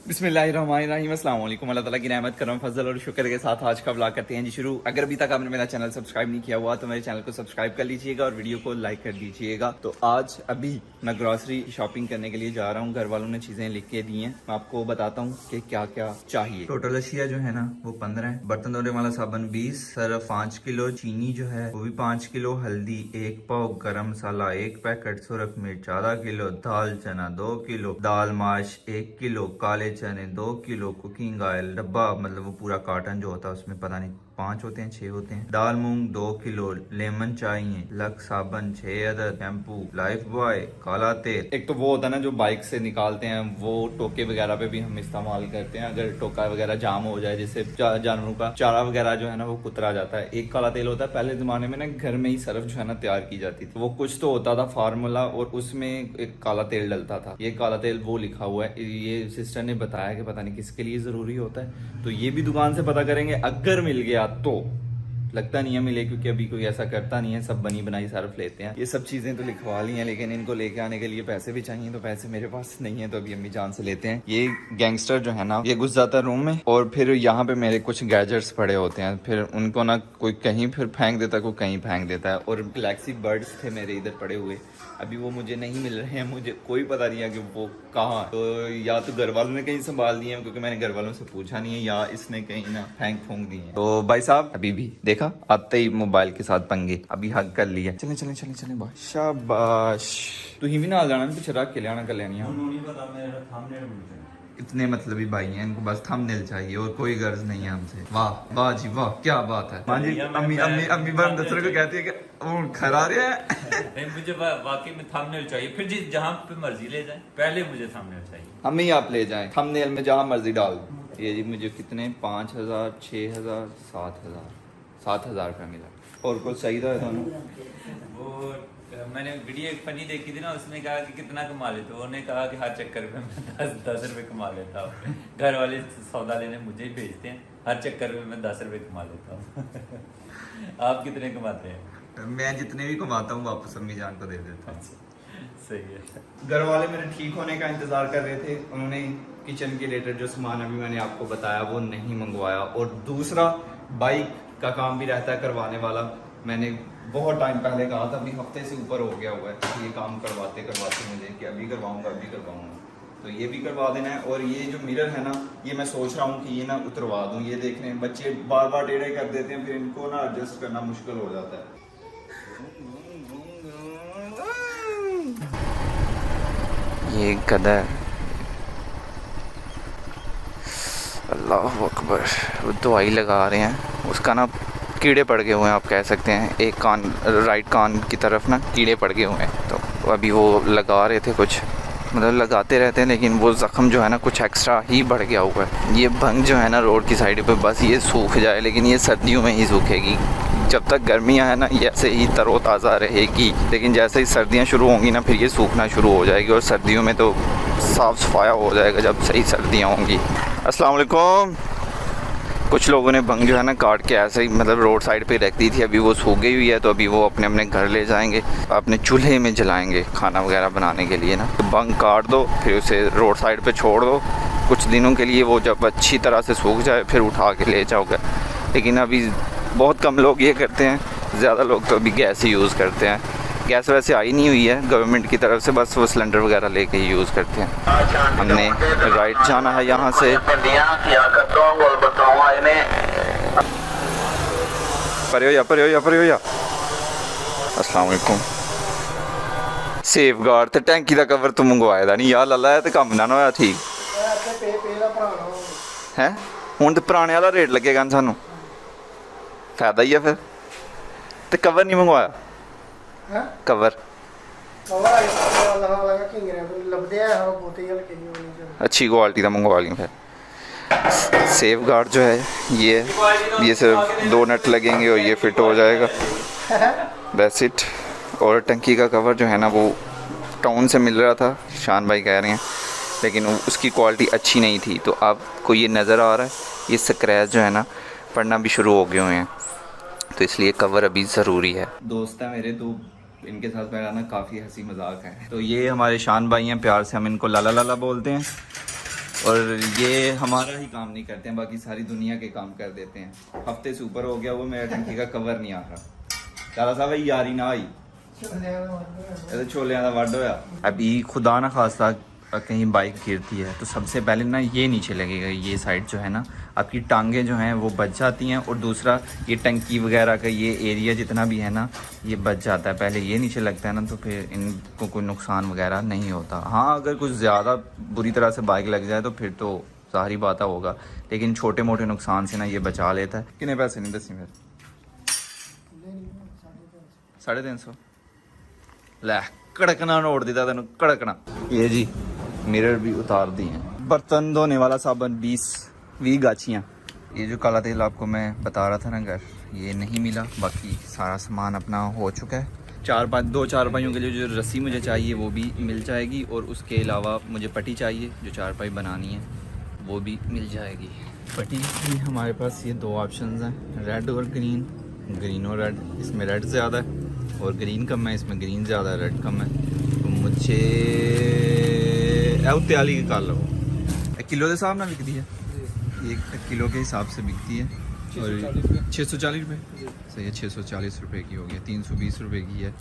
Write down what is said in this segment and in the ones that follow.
बिस्मिल्लाहिर्रहमानिर्रहीम अस्सलाम वालेकुम। अल्लाह ताला की रहमत करम फजल और शुक्र के साथ आज का व्लॉग करते हैं जी शुरू। अगर अभी तक आपने मेरा चैनल सब्सक्राइब नहीं किया हुआ तो मेरे चैनल को सब्सक्राइब कर लीजिएगा और वीडियो को लाइक कर दीजिएगा। तो आज अभी मैं ग्रॉसरी शॉपिंग करने के लिए जा रहा हूँ। घर वालों ने चीजें लिख के दी हैं, मैं आपको बताता हूँ कि क्या क्या चाहिए। टोटल अशिया जो है ना वो 15 है। बर्तन धोने वाला साबुन 20, सर्फ 5 किलो, चीनी जो है वो भी 5 किलो, हल्दी 1 पाव, गरम मसाला 1 पैकेट, सुरख मिर्च आधा किलो, दाल चना 2 किलो, दाल माश 1 किलो, काले चने 2 किलो, कुकिंग ऑयल डब्बा मतलब वो पूरा कार्टन जो होता है उसमें पता नहीं 5 होते हैं 6 होते हैं, दाल मूंग 2 किलो, लेमन चाहिए, लक्स साबुन 6 अदद, शैम्पू, लाइफ बॉय, काला तेल। एक तो वो होता है ना जो बाइक से निकालते हैं, वो टोके वगैरह पे भी हम इस्तेमाल करते हैं अगर टोका वगैरह जाम हो जाए, जैसे जानवरों का चारा वगैरह जो है ना वो कुतरा जाता है। एक काला तेल होता है, पहले जमाने में ना घर में ही सर्फ जो है ना तैयार की जाती थी, वो कुछ तो होता था फार्मूला और उसमें एक काला तेल डलता था। ये काला तेल वो लिखा हुआ है, ये सिस्टर ने बताया कि पता नहीं किसके लिए जरूरी होता है, तो ये भी दुकान से पता करेंगे। अगर मिल गया तो, लगता नहीं है मिले क्योंकि अभी कोई ऐसा करता नहीं है, सब बनी बनाई सर्फ लेते हैं। ये सब चीजें तो लिखवा ली हैं लेकिन इनको लेके आने के लिए पैसे भी चाहिए, तो पैसे मेरे पास नहीं है, तो अभी अम्मी जान से लेते हैं। ये गैंगस्टर जो है ना ये घुस जाता है रूम में और फिर यहाँ पे मेरे कुछ गैजेट्स पड़े होते हैं, फिर उनको ना कोई कहीं फिर फेंक देता है, कोई कहीं फेंक देता है। और गैलेक्सी बर्ड्स थे मेरे इधर पड़े हुए, अभी वो मुझे नहीं मिल रहे हैं, मुझे कोई पता नहीं है कि वो कहाँ। तो या तो घर वालों ने कहीं संभाल दिए हैं क्योंकि मैंने घर वालों से पूछा नहीं है, या इसने कहीं ना फेंक फूंक दिए हैं। तो भाई साहब अभी भी देखा आते ही मोबाइल के साथ पंगे, अभी हक कर लिया। चले चले चले चले बाय, शाबाश। तू ही भी ना जाना पीछे रख के लिया कर लेनी। इतने मतलबी भाई हैं, इनको बस थंबनेल चाहिए और कोई गर्ज नहीं है हमसे। वाह वाह जी वाह, क्या बात है। हाँ जी, अम्मी अम्मी अम्मी बरम दसर को कहती है कि वो खरा रहे हैं। मुझे वाकई में थंबनेल चाहिए, फिर जिस जहाँ पे मर्जी ले जाए, पहले मुझे थंबनेल चाहिए। हमें ही आप ले जाएं थंबनेल में जहाँ मर्जी डाल। ये जी मुझे कितने 5,000 6,000 7,000 7,000 का मिला। और कुछ चाहिए था वो मैंने वीडियो एक फनी देखी थी ना, उसने कहा कि कितना कमा लेते हो, उन्होंने कहा कि हर चक्कर में मैं 10 रुपए कमा लेता हूँ। घर वाले सौदा लेने मुझे ही भेजते हैं, हर चक्कर में मैं 10 रुपए कमा लेता हूँ। आप कितने कमाते हैं? मैं जितने भी कमाता हूँ वापस अम्मी जान को दे देता हूँ। सही है। घर वाले मेरे ठीक होने का इंतजार कर रहे थे, उन्होंने किचन के रिलेटेड जो सामान अभी मैंने आपको बताया वो नहीं मंगवाया। और दूसरा बाइक का काम भी रहता है करवाने वाला, मैंने बहुत टाइम पहले कहा था, अभी हफ्ते से ऊपर हो गया हुआ है ये काम करवाते करवाते मुझे कि अभी करवाऊंगा अभी करवाऊंगा, तो ये भी करवा देना है। और ये जो मिरर है ना ये मैं सोच रहा हूँ कि ये ना उतरवा दूँ। ये देखने बच्चे बार बार टेढ़े कर देते हैं, फिर इनको ना एडजस्ट करना मुश्किल हो जाता है। ये गधा है, अल्लाह अकबर। वो दवाई लगा रहे हैं, उसका ना कीड़े पड़ गए हुए हैं, आप कह सकते हैं। एक कान राइट कान की तरफ ना कीड़े पड़ गए हुए हैं, तो अभी वो लगा रहे थे कुछ, मतलब लगाते रहते हैं लेकिन वो ज़ख़म जो है ना कुछ एक्स्ट्रा ही बढ़ गया हुआ है। ये भंग जो है ना रोड की साइड पे बस ये सूख जाए, लेकिन ये सर्दियों में ही सूखेगी। जब तक गर्मियां है ना ये ऐसे ही तरोताज़ा रहेगी, लेकिन जैसे ही सर्दियां शुरू होंगी ना फिर ये सूखना शुरू हो जाएगी। और सर्दियों में तो साफ़ सफाया हो जाएगा जब सही सर्दियाँ होंगी। अस्सलाम वालेकुम। कुछ लोगों ने भंग जो है ना काट के ऐसे ही मतलब रोड साइड पे रख दी थी, अभी वो सूख गई हुई है, तो अभी वो अपने अपने घर ले जाएंगे, अपने चूल्हे में जलाएंगे खाना वगैरह बनाने के लिए ना। तो भंग काट दो फिर उसे रोड साइड पे छोड़ दो कुछ दिनों के लिए, वो जब अच्छी तरह से सूख जाए फिर उठा के ले जाओगे। लेकिन अभी बहुत कम लोग ये करते हैं, ज़्यादा लोग तो अभी गैस ही यूज़ करते हैं। गैस वैसे आई नहीं हुई है गवर्नमेंट की तरफ से, बस वो सिलेंडर वगैरह लेके ही यूज़ करते हैं। हमने राइट जाना है यहाँ से, पर हो या। अस्सलाम वालेकुम। सेफ गार्ड ते टैंकी का कवर तो मंगवाए दा नहीं यार, लला है तो कम ना होया ठीक है। हुण तो पुराने वाला रेट लगेगा ना सानू, फायदा ही है फिर। तो कवर नहीं मंगवाया? कवर अच्छी क्वालिटी का मंगवा लिया फिर। सेफ गार्ड जो है ये सिर्फ 2 नट लगेंगे और ये फिट हो जाएगा, दैट्स इट। और टंकी का कवर जो है ना वो टाउन से मिल रहा था, शान भाई कह रहे हैं, लेकिन उसकी क्वालिटी अच्छी नहीं थी। तो आपको ये नज़र आ रहा है, ये स्क्रैच जो है ना पड़ना भी शुरू हो गए हुए हैं, तो इसलिए कवर अभी ज़रूरी है। दोस्त है मेरे, तो इनके साथ मेरा ना काफ़ी हंसी मजाक है। तो ये हमारे शान भाई हैं, प्यार से हम इनको लाला लाला बोलते हैं। और ये हमारा ही काम नहीं करते हैं, बाकी सारी दुनिया के काम कर देते हैं। हफ्ते से ऊपर हो गया वो मेरा टंकी का कवर नहीं आ रहा। चाला साहब यारी ना आई छोले का वड होया। अभी खुदा ना खासा कहीं बाइक गिरती है तो सबसे पहले ना ये नीचे लगेगा, ये साइड जो है ना आपकी टांगें जो हैं वो बच जाती हैं, और दूसरा ये टंकी वगैरह का ये एरिया जितना भी है ना ये बच जाता है। पहले ये नीचे लगता है ना तो फिर इनको कोई नुकसान वगैरह नहीं होता। हाँ अगर कुछ ज़्यादा बुरी तरह से बाइक लग जाए तो फिर तो सारी बात होगा, लेकिन छोटे मोटे नुकसान से ना ये बचा लेता है। कितने पैसे नहीं दसी फिर 350 लै कड़कना नोट देता तेन कड़कना। ये जी मिरर भी उतार दिए हैं। बर्तन धोने वाला साबुन 20 गाछियाँ। ये जो काला तेल आपको मैं बता रहा था ना घर, ये नहीं मिला, बाकी सारा सामान अपना हो चुका है। 2 चारपाइयों के लिए जो रस्सी मुझे चाहिए वो भी मिल जाएगी, और उसके अलावा मुझे पट्टी चाहिए जो चारपाई बनानी है वो भी मिल जाएगी। पट्टी की हमारे पास ये 2 ऑप्शन हैं, रेड और ग्रीन। ग्रीन और रेड, इसमें रेड ज़्यादा है और ग्रीन कम है, इसमें ग्रीन ज़्यादा है रेड कम है। तो मुझे त्याली की कर लो, किलो के हिसाब ना बिकती है, 1 किलो के हिसाब से बिकती है और 640 रुपये। सही है, 640 रुपये की हो गई, 320 रुपये की है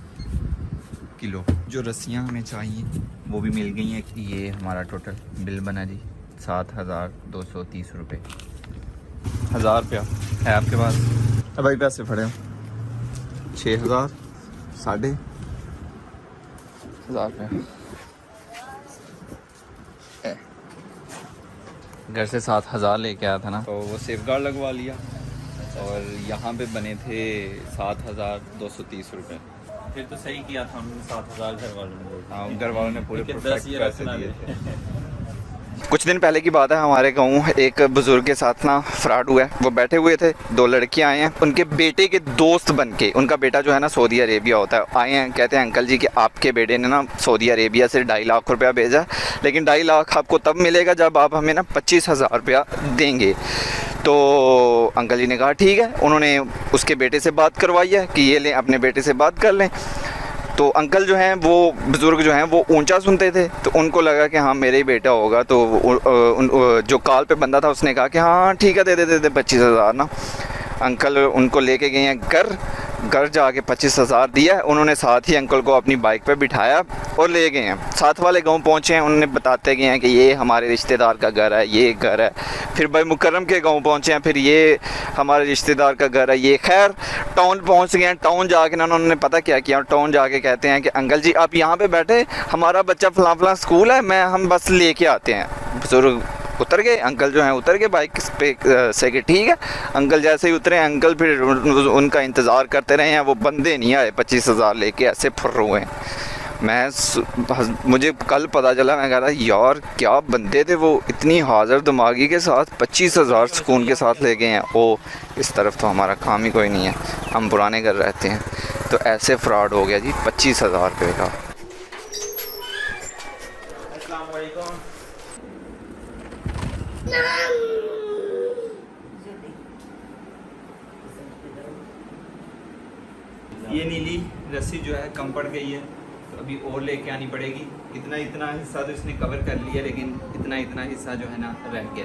किलो। जो रस्सियाँ हमें चाहिए वो भी मिल गई हैं। ये हमारा टोटल बिल बना जी 7,230 रुपये। 1000 रुपया है आपके पास? अब भाई पैसे फड़े हो 6,000 5,500 रुपया। घर से 7,000 लेके आया था ना, तो वो सेफ गार्ड लगवा लिया और यहाँ पे बने थे 7,230 रुपये। फिर तो सही किया था उन्होंने, 7,000 घर वालों ने। हाँ घर वालों ने पूरे लेकिन परफेक्ट 10 ये पैसे रखना दिए भी। थे। कुछ दिन पहले की बात है, हमारे गाँव एक बुजुर्ग के साथ ना फ्रॉड हुआ है। वो बैठे हुए थे, 2 लड़कियां आए हैं, उनके बेटे के दोस्त बनके। उनका बेटा जो है ना सऊदी अरेबिया होता है, आए हैं, कहते हैं अंकल जी कि आपके बेटे ने ना सऊदी अरेबिया से 2.5 लाख रुपया भेजा, लेकिन 2.5 लाख आपको तब मिलेगा जब आप हमें ना 25,000 रुपया देंगे। तो अंकल जी ने कहा ठीक है। उन्होंने उसके बेटे से बात करवाई है कि ये लें, अपने बेटे से बात कर लें। तो अंकल जो हैं वो बुज़ुर्ग जो हैं वो ऊंचा सुनते थे, तो उनको लगा कि हाँ मेरा ही बेटा होगा। तो जो कॉल पे बंदा था उसने कहा कि हाँ ठीक है दे दे 25,000 ना। अंकल उनको लेके गए हैं घर जाके 25,000 दिया। उन्होंने साथ ही अंकल को अपनी बाइक पे बिठाया और ले गए हैं। साथ वाले गांव पहुंचे हैं, उन्होंने बताते गए हैं कि ये हमारे रिश्तेदार का घर है, ये घर है। फिर भाई मुकर्रम के गांव पहुंचे हैं, फिर ये हमारे रिश्तेदार का घर है, ये। खैर टाउन पहुंच गए हैं। टाउन जाके ना उन्होंने पता क्या किया, टाउन जाके कहते हैं कि अंकल जी आप यहाँ पे बैठे, हमारा बच्चा फलां स्कूल है, हम बस लेके आते हैं। बुजुर्ग उतर गए, अंकल जो हैं उतर गए बाइक पे से कि ठीक है। अंकल जैसे ही उतरे, अंकल फिर उनका इंतज़ार करते रहे हैं, वो बंदे नहीं आए 25,000 लेके, ऐसे फुर्र हुए हैं। मुझे कल पता चला, मैं कह रहा यार क्या बंदे थे वो, इतनी हाज़र दिमागी के साथ 25,000 सुकून के साथ ले गए हैं। ओ इस तरफ तो हमारा काम ही कोई नहीं है, हम पुराने घर रहते हैं। तो ऐसे फ्रॉड हो गया जी 25,000 रुपये का। ये नीली रस्सी जो है कम पड़ गई है, तो अभी और लेके आनी पड़ेगी। इतना हिस्सा तो इसने कवर कर लिया, लेकिन इतना हिस्सा जो है ना रह गया।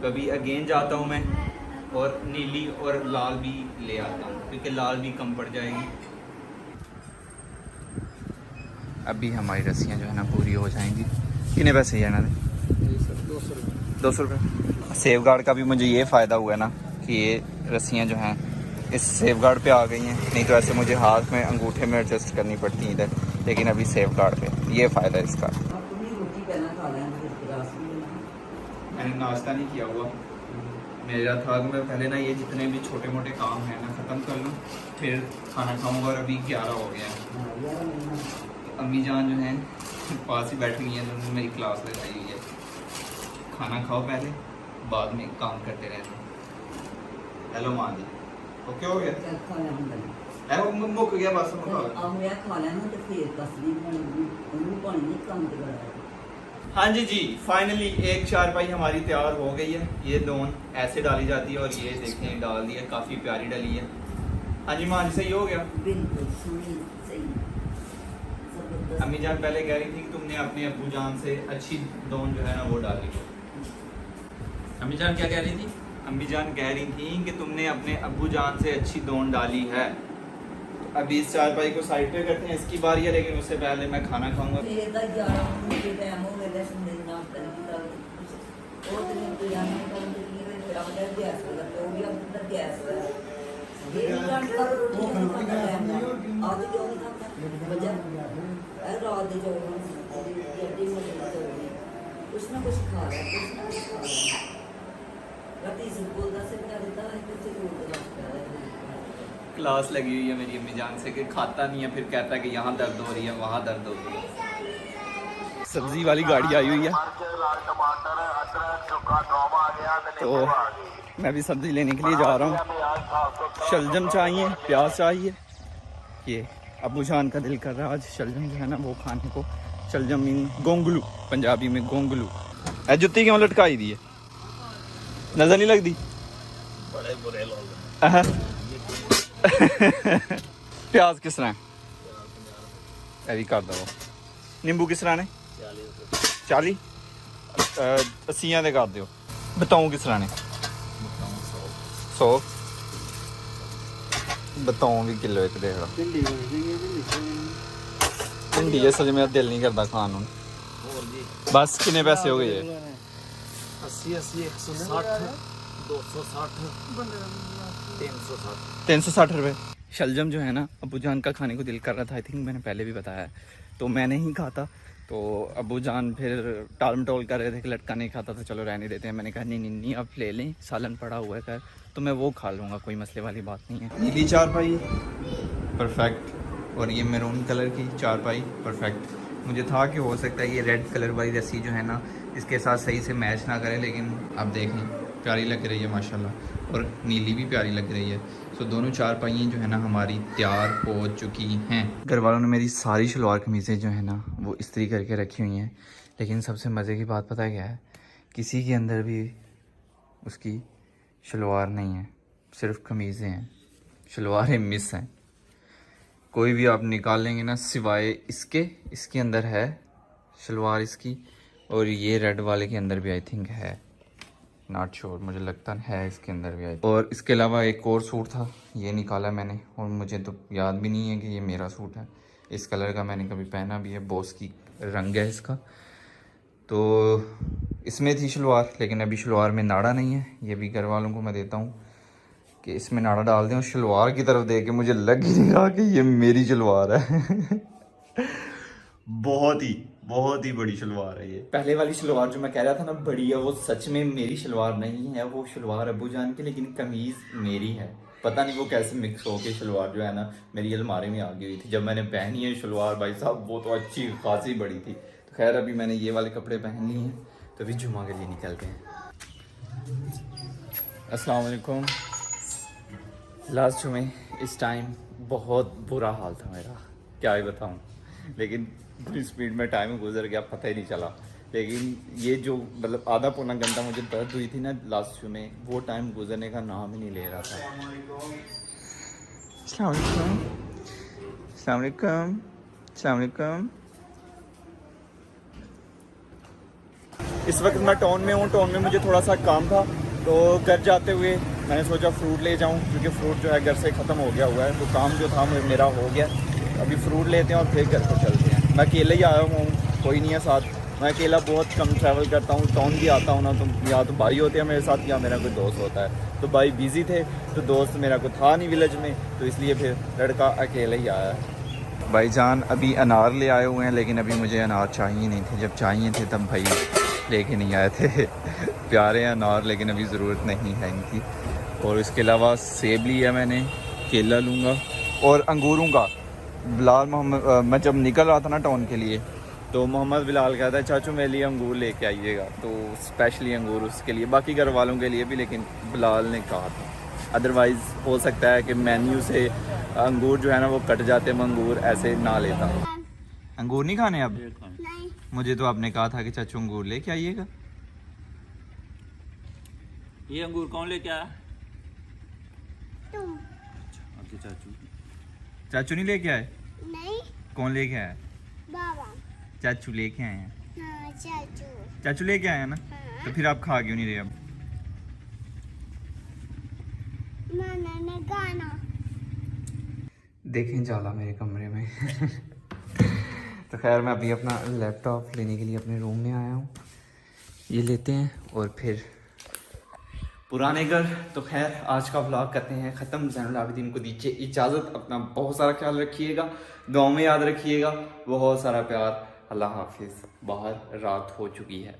तो अभी अगेन जाता हूँ मैं और नीली और लाल भी ले आता हूँ, क्योंकि लाल भी कम पड़ जाएगी। अभी हमारी रस्सियाँ जो है ना पूरी हो जाएंगी। कितने पैसे है ना? 200 रुपये। सेफ गार्ड का भी मुझे ये फ़ायदा हुआ है ना कि ये रस्सियाँ जो हैं इस सेफ गार्ड पे आ गई हैं, नहीं तो ऐसे मुझे हाथ में अंगूठे में एडजस्ट करनी पड़ती है इधर, लेकिन अभी सेफ गार्ड पे ये फ़ायदा है इसका। मैंने नाश्ता नहीं किया हुआ, मेरा था कि मैं पहले ना ये जितने भी छोटे मोटे काम हैं ना ख़त्म कर लूँ, फिर खाना खाऊँगा। और अभी 11 हो गया है। तो अम्मी जान जो हैं पास ही बैठी हुई हैं, तो मेरी क्लास लगाई हुई है। खाना खाओ पहले, बाद में काम करते रहना। हेलो माँ जी, ओके हो गया? मुक गया बस। हाँ जी फाइनली एक चारपाई हमारी तैयार हो गई है। ये दोन ऐसे डाली जाती है और ये देखें डाल दी है, काफ़ी प्यारी डली है। हाँ जी माँ जी सही हो गया? अम्मी जान पहले कह रही थी कि तुमने अपने अब्बू जान से अच्छी दोन जो है ना वो डाली। अम्मी जान क्या कह रही थी? अम्मी जान कह रही थी कि तुमने अपने अब्बू जान से अच्छी दोन डाली है। तो अभी इस चारपाई को साइड पे करते हैं, इसकी बारी है, लेकिन उससे पहले मैं खाना खाऊंगा। कुछ ना कुछ खा रहा है, कुछ ना कुछ खा रहा है। राती स्कूल का से क्या देता है, कुछ दूर लगता है। क्लास लगी हुई है मेरी अम्मी जान से कि खाता नहीं है, फिर कहता है कि यहाँ दर्द हो रही है, वहाँ दर्द हो रही है। सब्जी वाली गाड़ी आई हुई है, तो मैं भी सब्जी लेने के लिए जा रहा हूँ। शलजम चाहिए, प्याज चाहिए। ये अबू जान का दिल कर रहा है आज शलजम जो है ना वो खाने को। शलजम मीन गोंगलू, पंजाबी में गोंगलू। ए जुत्ती क्यों लटकाई दी है, नजर नहीं लगती? बड़े बुरे लोग प्याज किस तरह है भी कर दो। नींबू किस तरह ने 40 80 दे कर दो। बताऊँ किस तरह ने 100 बताऊँ भी किलो एक देख लो। भिंडी है सच, मेरा दिल नहीं करता खान हूँ। बस कितने पैसे हो गए? 80 160 260 360 360 रुपये। शलजम जो है ना अबू जान का खाने को दिल कर रहा था, आई थिंक मैंने पहले भी बताया है, तो मैं नहीं खाता। तो अबू जान फिर टाल मटोल कर रहे थे कि लटका नहीं खाता, तो चलो रहने देते हैं। मैंने कहा नहीं नहीं नहीं अब ले लें, सालन पड़ा हुआ है खैर, तो मैं वो खा लूँगा, कोई मसले वाली बात नहीं है। नीली चारपाई परफेक्ट, और ये मैरून कलर की चारपाई परफेक्ट। मुझे था कि हो सकता है ये रेड कलर वाली रस्सी जो है ना इसके साथ सही से मैच ना करे, लेकिन अब देखें प्यारी लग रही है माशाल्लाह, और नीली भी प्यारी लग रही है। सो दोनों चारपाइयाँ जो है ना हमारी तैयार हो चुकी हैं। घर वालों ने मेरी सारी शलवार कमीज़ें जो है ना वो इस्त्री करके रखी हुई हैं, लेकिन सबसे मज़े की बात पता है क्या है? किसी के अंदर भी उसकी शलवार नहीं है, सिर्फ कमीज़ें हैं, शलवारें मिस हैं। कोई भी आप निकाल लेंगे ना सिवाय इसके अंदर है शलवार इसकी, और ये रेड वाले के अंदर भी आई थिंक है, नॉट श्योर, मुझे लगता है इसके अंदर भी आई। और इसके अलावा एक और सूट था, ये निकाला मैंने, और मुझे तो याद भी नहीं है कि ये मेरा सूट है। इस कलर का मैंने कभी पहना भी है, बॉस की रंग है इसका। तो इसमें थी शलवार, लेकिन अभी शलवार में नाड़ा नहीं है। ये भी घर वालों को मैं देता हूँ कि इसमें नाड़ा डाल दें, और शलवार की तरफ देख के मुझे लग ही नहीं रहा कि ये मेरी शलवार है। बहुत ही बड़ी शलवार है ये। पहले वाली शलवार जो मैं कह रहा था ना बड़ी है, वो सच में मेरी शलवार नहीं है, वो शलवार अबू जान की, लेकिन कमीज मेरी है। पता नहीं वो कैसे मिक्स हो के शलवार जो है ना मेरी अलमारी में आ गई हुई थी। जब मैंने पहनी है शलवार भाई साहब वो तो अच्छी खासी बड़ी थी। तो खैर अभी मैंने ये वाले कपड़े पहन लिए हैं, तो अभी जुम्मा के लिए निकलते हैं। अस्सलाम वालेकुम। लास्ट में इस टाइम बहुत बुरा हाल था मेरा, क्या ही बताऊँ, लेकिन इतनी स्पीड में टाइम गुजर गया पता ही नहीं चला। लेकिन ये जो मतलब आधा पौना घंटा मुझे दर्द हुई थी ना लास्ट में, वो टाइम गुजरने का नाम ही नहीं ले रहा था। अस्सलाम वालेकुम, अस्सलाम वालेकुम, अस्सलाम वालेकुम। इस वक्त मैं टाउन में हूँ, टाउन में मुझे थोड़ा सा काम था, तो घर जाते हुए मैंने सोचा फ्रूट ले जाऊँ, क्योंकि फ्रूट जो है घर से ख़त्म हो गया हुआ है, तो काम जो था मेरा हो गया। अभी फ्रूट लेते हैं और फिर घर को चलते हैं। मैं अकेले ही आया हूँ, कोई नहीं है साथ। मैं अकेला बहुत कम ट्रैवल करता हूँ, टाउन भी आता हूँ ना, तो या तो भाई होते हैं मेरे साथ या मेरा कोई दोस्त होता है। तो भाई बिज़ी थे, तो दोस्त मेरा कोई था नहीं विलेज में, तो इसलिए फिर लड़का अकेले ही आया है। भाईजान अभी अनार ले आए हुए हैं, लेकिन अभी मुझे अनार चाहिए नहीं थे। जब चाहिए थे तब भाई लेके नहीं आए थे। प्यारे हैं अनार, लेकिन अभी ज़रूरत नहीं है इनकी। और इसके अलावा सेब लिया मैंने, केला लूँगा, और अंगूरों का बिलाल मोहम्मद, मैं जब निकल रहा था ना टाउन के लिए, तो मोहम्मद बिलाल कहता है चाचू मेरे लिए अंगूर लेके आइएगा, तो स्पेशली अंगूर उसके लिए, बाकी घर वालों के लिए भी, लेकिन बिलाल ने कहा था। अदरवाइज़ हो सकता है कि मेन्यू से अंगूर जो है ना वो कट जाते, मैं अंगूर ऐसे ना लेता। अंगूर नहीं खाने अब? नहीं। मुझे तो आपने कहा था कि चाचू अंगूर लेके आइएगा। ये अंगूर कौन लेके आया? तुम। आपके चाचू। चाचू नहीं लेके आए? नहीं। कौन लेके आया? बाबा। चाचू लेके आए हैं। हाँ चाचू। चाचू लेके आए हैं ना, हाँ। तो फिर आप खा क्यों नहीं रहे अब? नाना ने गाना देखें जाला मेरे कमरे में तो खैर मैं अभी अपना लैपटॉप लेने के लिए अपने रूम में आया हूँ। ये लेते हैं और फिर पुराने घर। तो खैर आज का व्लॉग करते हैं ख़त्म। ज़ैनुल आबिदीन को दीजिए इजाज़त। अपना बहुत सारा ख्याल रखिएगा, दुआ में याद रखिएगा, बहुत सारा प्यार। अल्लाह हाफिज़। बाहर रात हो चुकी है।